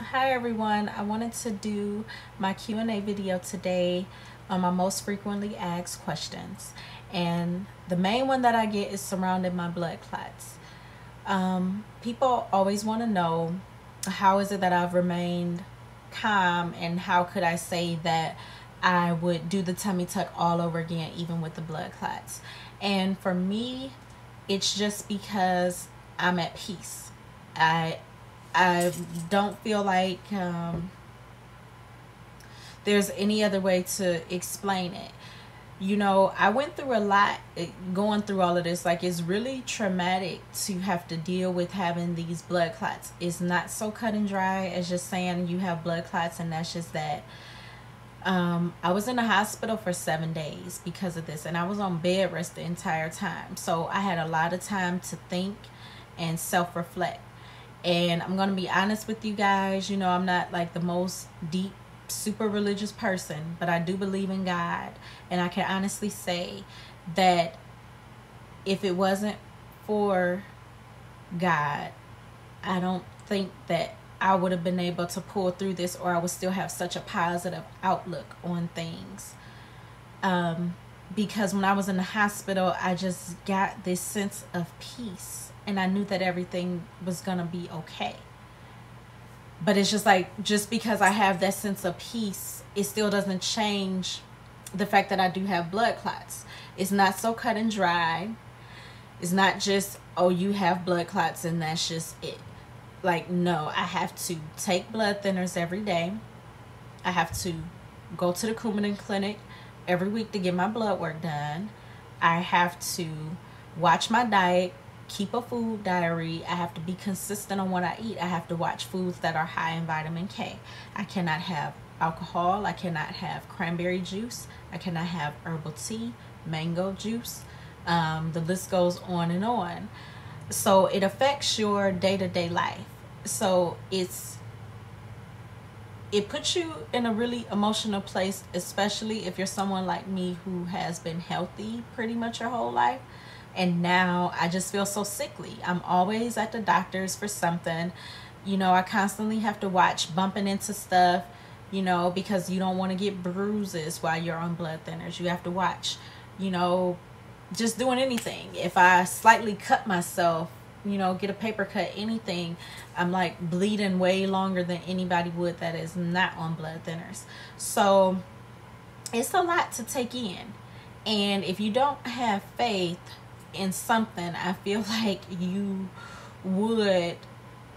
Hi everyone, I wanted to do my Q&A video today on my most frequently asked questions, and the main one that I get is surrounding my blood clots. People always want to know, how is it that I've remained calm, and how could I say that I would do the tummy tuck all over again even with the blood clots? And for me, it's just because I'm at peace. I don't feel like there's any other way to explain it. You know, I went through a lot going through all of this. Like, it's really traumatic to have to deal with having these blood clots. It's not so cut and dry as just saying you have blood clots and that's just that. I was in the hospital for 7 days because of this, and I was on bed rest the entire time. So I had a lot of time to think and self-reflect. And I'm going to be honest with you guys, you know, I'm not like the most deep, super religious person, but I do believe in God. And I can honestly say that if it wasn't for God, I don't think that I would have been able to pull through this, or I would still have such a positive outlook on things. Because when I was in the hospital, I just got this sense of peace, and I knew that everything was gonna be okay. But it's just like, just because I have that sense of peace, it still doesn't change the fact that I do have blood clots. It's not so cut and dry. It's not just, oh, you have blood clots and that's just it. Like, no, I have to take blood thinners every day. I have to go to the Coumadin clinic every week to get my blood work done. I have to watch my diet, keep a food diary. I have to be consistent on what I eat. I have to watch foods that are high in vitamin K. I cannot have alcohol. I cannot have cranberry juice. I cannot have herbal tea, mango juice. The list goes on and on. So it affects your day-to-day life. So it puts you in a really emotional place, especially if you're someone like me who has been healthy pretty much your whole life. And now I just feel so sickly. I'm always at the doctor's for something. You know, I constantly have to watch bumping into stuff, you know, because you don't want to get bruises while you're on blood thinners. You have to watch, you know, just doing anything. If I slightly cut myself, you know, get a paper cut, anything, I'm like bleeding way longer than anybody would that is not on blood thinners. So it's a lot to take in. And if you don't have faith in something, I feel like you would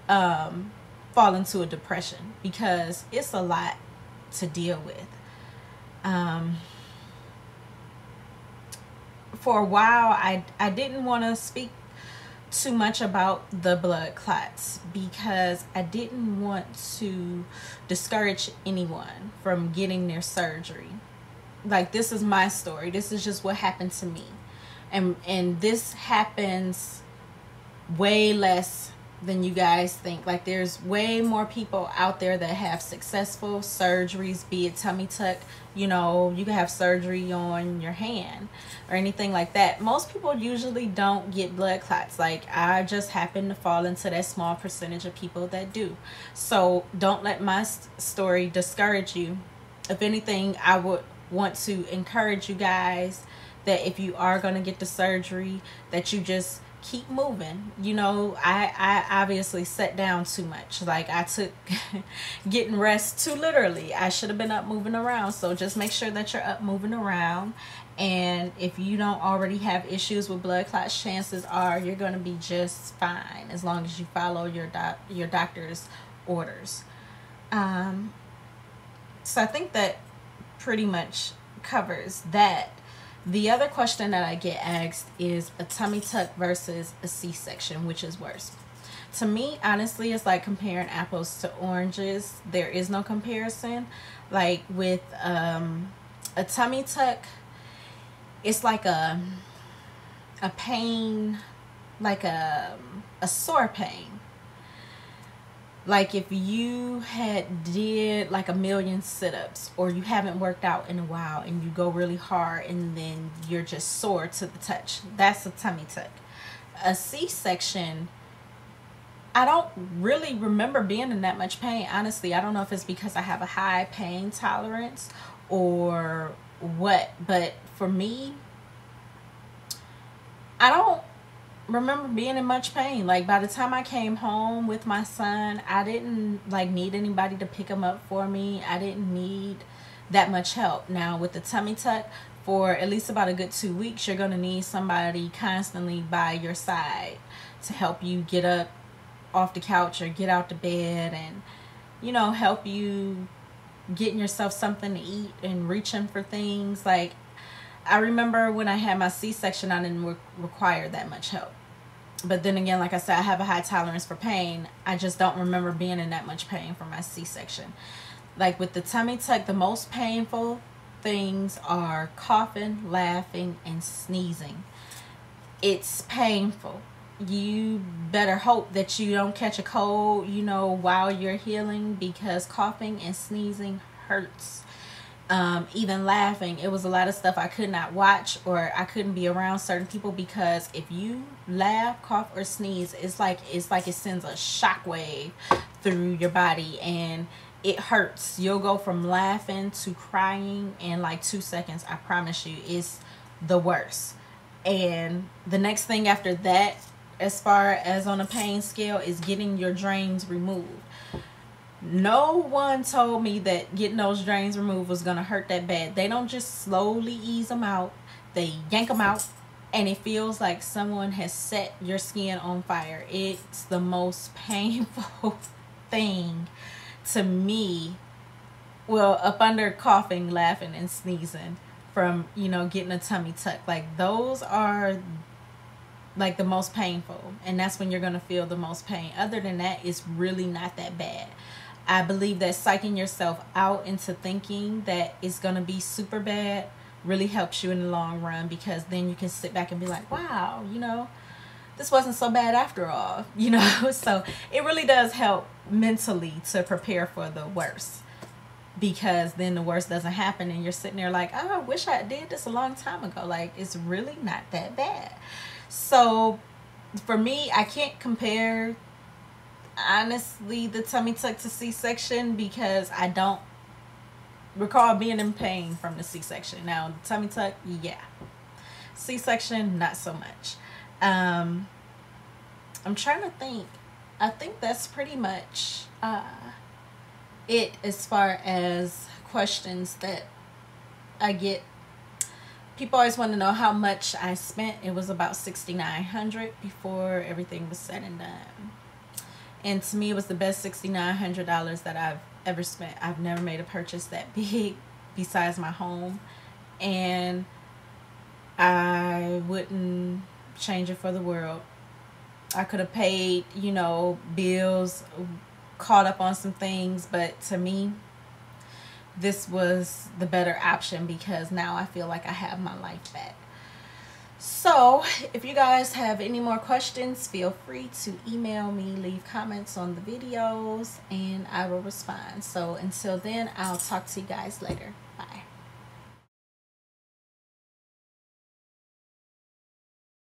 fall into a depression, because it's a lot to deal with. For a while, I didn't want to speak too much about the blood clots because I didn't want to discourage anyone from getting their surgery. Like, this is my story. This is just what happened to me. And this happens way less than you guys think. Like, there's way more people out there that have successful surgeries, be it tummy tuck, you know, you can have surgery on your hand or anything like that. Most people usually don't get blood clots. Like, I just happen to fall into that small percentage of people that do. So don't let my story discourage you. If anything, I would want to encourage you guys that if you are going to get the surgery, that you just keep moving. You know, I obviously sat down too much. Like, I took getting rest too literally. I should have been up moving around. So just make sure that you're up moving around. And if you don't already have issues with blood clots, chances are you're going to be just fine as long as you follow your doctor's orders. So I think that pretty much covers that. The other question that I get asked is a tummy tuck versus a C-section, which is worse. To me, honestly, it's like comparing apples to oranges. There is no comparison. Like, with a tummy tuck, it's like a pain, like a sore pain. Like, if you had did like 1,000,000 sit-ups, or you haven't worked out in a while and you go really hard and then you're just sore to the touch, that's a tummy tuck. A C-section I don't really remember being in that much pain. Honestly, I don't know if it's because I have a high pain tolerance or what, but for me, I don't remember being in much pain. Like, by the time I came home with my son, I didn't like need anybody to pick him up for me. I didn't need that much help. Now with the tummy tuck, for at least about a good 2 weeks, you're going to need somebody constantly by your side to help you get up off the couch or get out the bed, and you know, help you getting yourself something to eat and reaching for things. Like, I remember when I had my C-section, I didn't require that much help. But then again, like I said, I have a high tolerance for pain. I just don't remember being in that much pain for my C-section. Like with the tummy tuck, the most painful things are coughing, laughing, and sneezing. It's painful. You better hope that you don't catch a cold, you know, while you're healing, because coughing and sneezing hurts. Even laughing, it was a lot of stuff I could not watch, or I couldn't be around certain people, because if you laugh, cough, or sneeze, it's like it sends a shockwave through your body, and it hurts. You'll go from laughing to crying in like 2 seconds. I promise you, it's the worst. And the next thing after that, as far as on a pain scale, is getting your drains removed. No one told me that getting those drains removed was going to hurt that bad. They don't just slowly ease them out. They yank them out, and it feels like someone has set your skin on fire. It's the most painful thing to me. Well, up under coughing, laughing, and sneezing from, you know, getting a tummy tuck. Like, those are like the most painful, and that's when you're going to feel the most pain. Other than that, it's really not that bad. I believe that psyching yourself out into thinking that it's going to be super bad really helps you in the long run, because then you can sit back and be like, wow, you know, this wasn't so bad after all, you know. So it really does help mentally to prepare for the worst, because then the worst doesn't happen and you're sitting there like, oh, I wish I did this a long time ago. Like, it's really not that bad. So for me, I can't compare, honestly, the tummy tuck to C-section, because I don't recall being in pain from the C-section. Now the tummy tuck, yeah. C-section, not so much. I'm trying to think. I think that's pretty much it as far as questions that I get. People always want to know how much I spent. It was about $6,900 before everything was said and done. And to me, it was the best $6,900 that I've ever spent. I've never made a purchase that big besides my home. And I wouldn't change it for the world. I could have paid, you know, bills, caught up on some things. But to me, this was the better option, because now I feel like I have my life back. So if you guys have any more questions, feel free to email me, leave comments on the videos, and I will respond. So until then, I'll talk to you guys later.